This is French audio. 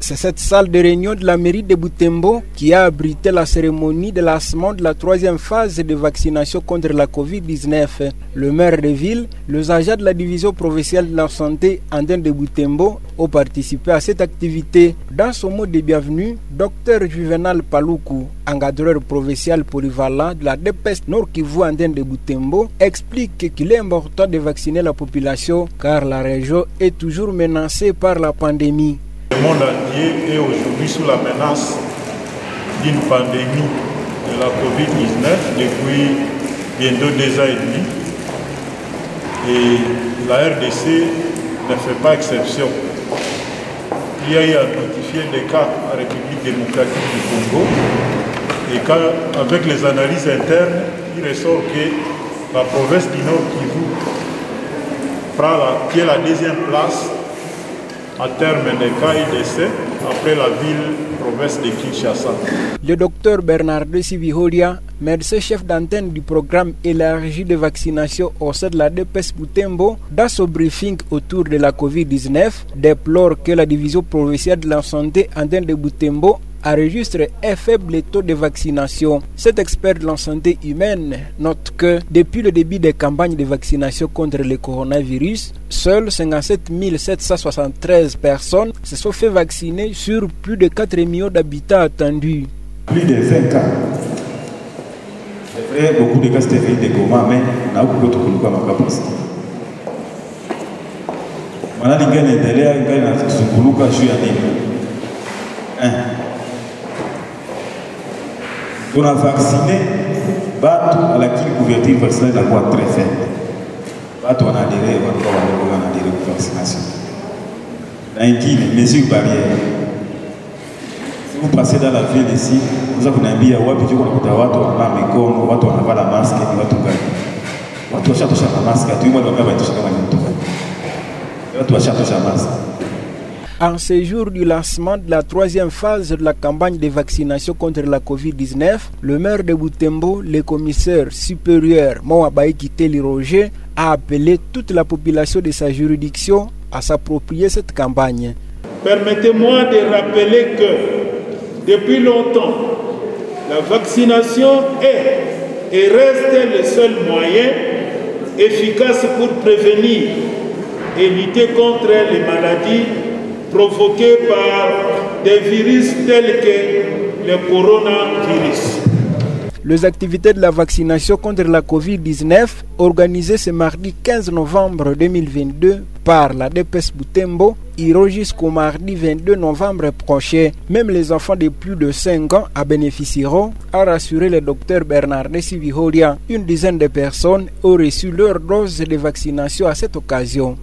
C'est cette salle de réunion de la mairie de Butembo qui a abrité la cérémonie de lancement de la 3e phase de vaccination contre la Covid-19. Le maire de ville, les agents de la division provinciale de la santé Andin de Butembo ont participé à cette activité. Dans son mot de bienvenue, Dr Juvenal Paluku, encadreur provincial polyvalent de la DPS Nord Kivu Andin de Butembo, explique qu'il est important de vacciner la population car la région est toujours menacée par la pandémie. Le monde entier est aujourd'hui sous la menace d'une pandémie de la Covid-19 depuis bientôt 2 ans et demi. Et la RDC ne fait pas exception. Il y a eu à notifier des cas en République démocratique du Congo. Et avec les analyses internes, il ressort que la province du Nord Kivu qui est la 2e place en termes de cas et décès après la ville-province de Kinshasa. Le docteur Bernardo Siviholia, médecin-chef d'antenne du programme élargi de vaccination au sein de la DPS Butembo, dans son briefing autour de la Covid-19, déplore que la division provinciale de la santé Andin de Butembo enregistre un faible taux de vaccination. Cet expert de la santé humaine note que depuis le début des campagnes de vaccination contre le coronavirus, seules 57 773 personnes se sont fait vacciner sur plus de 4 millions d'habitants attendus. Plus de 20 cas. C'est vrai, beaucoup de cas c'était fait des comas, mais on a beaucoup de cas à capacité. Maintenant, il y a des délais, il y a des sunguluka jus à nini. On a vacciné, à la couverture vaccinale d'avoir très faible. On a adhéré à la vaccination. Dans une mesure barrière. Si vous passez dans la ville ici, vous avez un billet, vous avez la masque, En ce jour du lancement de la 3e phase de la campagne de vaccination contre la Covid-19, le maire de Butembo, le commissaire supérieur Mouabaï Kiteli Roger, a appelé toute la population de sa juridiction à s'approprier cette campagne. Permettez-moi de rappeler que depuis longtemps, la vaccination est et reste le seul moyen efficace pour prévenir et lutter contre les maladies provoquées par des virus tels que le coronavirus. Les activités de la vaccination contre la Covid-19 organisées ce mardi 15 novembre 2022 par la DPS Butembo iront jusqu'au mardi 22 novembre prochain. Même les enfants de plus de 5 ans en bénéficieront, a rassuré le docteur Bernardo Siviholia. Une dizaine de personnes ont reçu leur dose de vaccination à cette occasion.